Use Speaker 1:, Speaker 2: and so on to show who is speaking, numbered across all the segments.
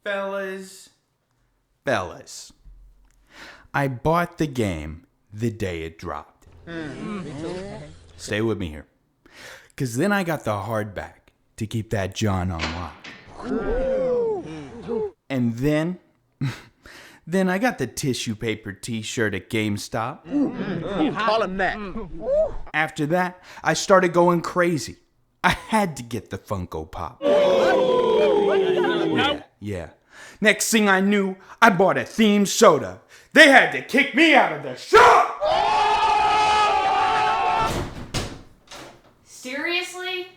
Speaker 1: Fellas, I bought the game the day it dropped. Stay with me here. Because then I got the hardback to keep that John on lock. And then I got the tissue paper t-shirt at GameStop.
Speaker 2: Call him that.
Speaker 1: After that, I started going crazy. I had to get the Funko Pop. Yeah. Next thing I knew, I bought a themed soda. They had to kick me out of the shop!
Speaker 3: Seriously?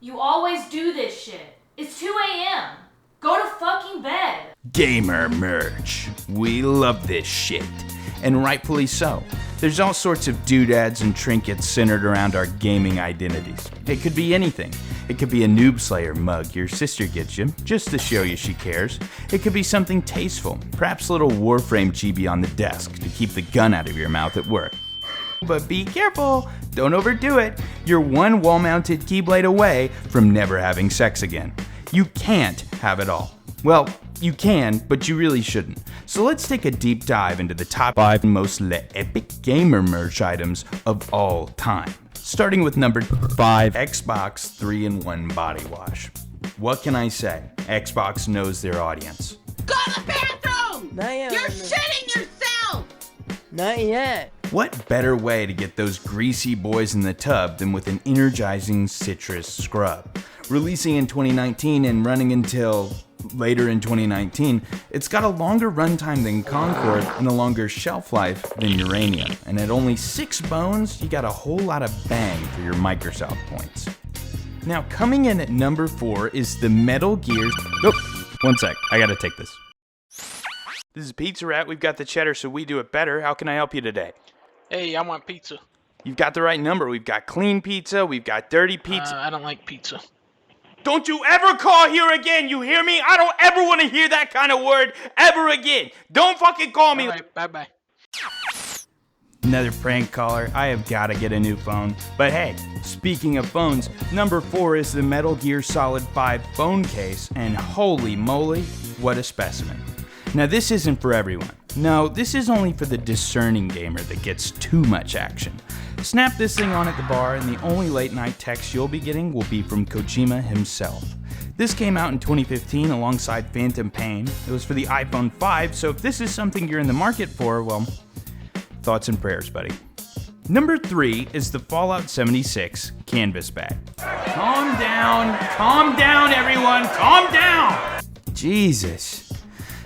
Speaker 3: You always do this shit. It's 2 a.m. Go to fucking bed.
Speaker 1: Gamer merch. We love this shit. And rightfully so. There's all sorts of doodads and trinkets centered around our gaming identities. It could be anything. It could be a Noob Slayer mug your sister gets you, just to show you she cares. It could be something tasteful, perhaps a little Warframe chibi on the desk to keep the gun out of your mouth at work. But be careful, don't overdo it. You're one wall-mounted keyblade away from never having sex again. You can't have it all. Well, you can, but you really shouldn't. So let's take a deep dive into the top 5 most epic gamer merch items of all time. Starting with number 5, Xbox 3-in-1 body wash. What can I say? Xbox knows their audience.
Speaker 4: Go to the bathroom!
Speaker 2: Not yet.
Speaker 4: You're shitting yourself!
Speaker 2: Not yet.
Speaker 1: What better way to get those greasy boys in the tub than with an energizing citrus scrub? Releasing in 2019 and running until later in 2019, it's got a longer runtime than Concord and a longer shelf life than Uranium. And at only 6 bones, you got a whole lot of bang for your Microsoft points. Now, coming in at number 4 is the Metal Gear... Oh, one sec, I gotta take this. This is Pizza Rat. We've got the cheddar, so we do it better. How can I help you today?
Speaker 5: Hey, I want pizza.
Speaker 1: You've got the right number. We've got clean pizza, we've got dirty pizza.
Speaker 5: I don't like pizza.
Speaker 1: Don't you ever call here again, you hear me? I don't ever want to hear that kind of word ever again. Don't fucking call me.
Speaker 5: Alright, bye-bye.
Speaker 1: Another prank caller. I have got to get a new phone. But hey, speaking of phones, number 4 is the Metal Gear Solid 5 phone case, and holy moly, what a specimen. Now this isn't for everyone. No, this is only for the discerning gamer that gets too much action. Snap this thing on at the bar, and the only late night text you'll be getting will be from Kojima himself. This came out in 2015 alongside Phantom Pain. It was for the iPhone 5, so if this is something you're in the market for, well, thoughts and prayers, buddy. Number 3 is the Fallout 76 canvas bag. Calm down everyone, calm down! Jesus.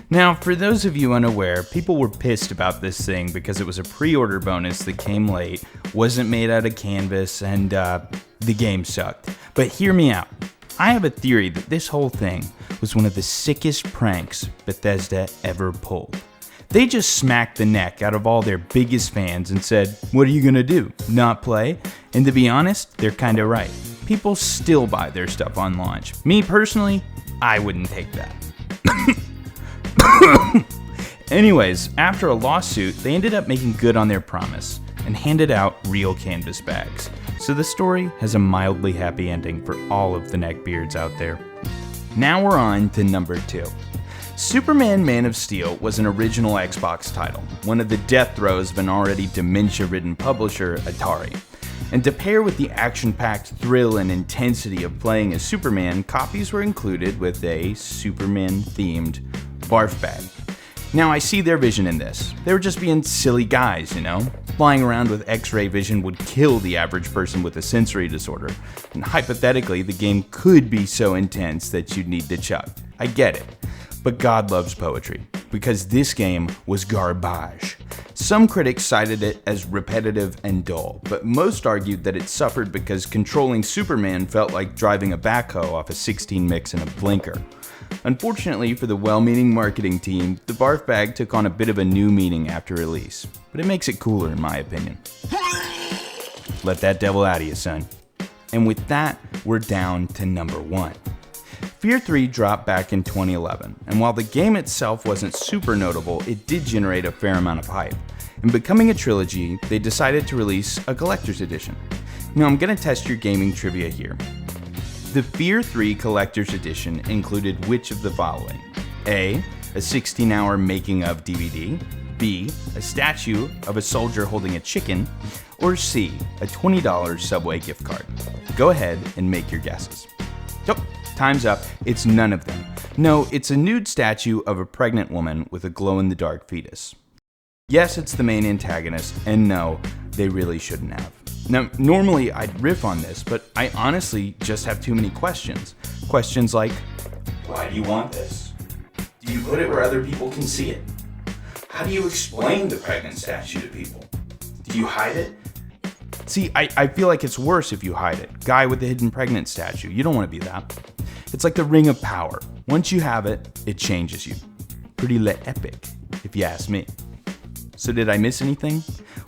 Speaker 1: Now, for those of you unaware, people were pissed about this thing because it was a pre-order bonus that came late, wasn't made out of canvas, and the game sucked. But hear me out. I have a theory that this whole thing was one of the sickest pranks Bethesda ever pulled. They just smacked the neck out of all their biggest fans and said, what are you gonna do, not play? And to be honest, they're kinda right. People still buy their stuff on launch. Me personally, I wouldn't take that. Anyways, after a lawsuit, they ended up making good on their promise and handed out real canvas bags. So the story has a mildly happy ending for all of the neckbeards out there. Now we're on to number 2. Superman Man of Steel was an original Xbox title, one of the death throes of an already dementia-ridden publisher, Atari. And to pair with the action-packed thrill and intensity of playing as Superman, copies were included with a Superman-themed barf bag. Now I see their vision in this. They were just being silly guys, you know? Flying around with X-ray vision would kill the average person with a sensory disorder. And hypothetically, the game could be so intense that you'd need to chuck. I get it. But God loves poetry, because this game was garbage. Some critics cited it as repetitive and dull, but most argued that it suffered because controlling Superman felt like driving a backhoe off a 16 mix in a blinker. Unfortunately for the well-meaning marketing team, the barf bag took on a bit of a new meaning after release, but it makes it cooler in my opinion. Let that devil out of you, son. And with that, we're down to number 1. Fear 3 dropped back in 2011, and while the game itself wasn't super notable, it did generate a fair amount of hype. And becoming a trilogy, they decided to release a collector's edition. Now I'm gonna test your gaming trivia here. The Fear 3 Collector's Edition included which of the following? A 16-hour making of DVD, B, a statue of a soldier holding a chicken, or C, a $20 Subway gift card? Go ahead and make your guesses. Nope, time's up. It's none of them. No, it's a nude statue of a pregnant woman with a glow-in-the-dark fetus. Yes, it's the main antagonist, and no, they really shouldn't have. Now, normally I'd riff on this, but I honestly just have too many questions. Questions like, why do you want this? Do you put it where other people can see it? How do you explain the pregnant statue to people? Do you hide it? See, I feel like it's worse if you hide it. Guy with the hidden pregnant statue. You don't want to be that. It's like the ring of power. Once you have it, it changes you. Pretty epic, if you ask me. So did I miss anything?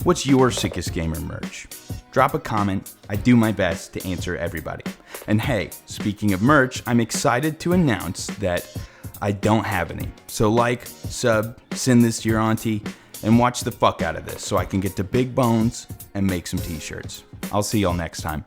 Speaker 1: What's your sickest gamer merch? Drop a comment. I do my best to answer everybody. And hey, speaking of merch, I'm excited to announce that I don't have any. So like, sub, send this to your auntie, and watch the fuck out of this so I can get to big bones and make some t-shirts. I'll see y'all next time.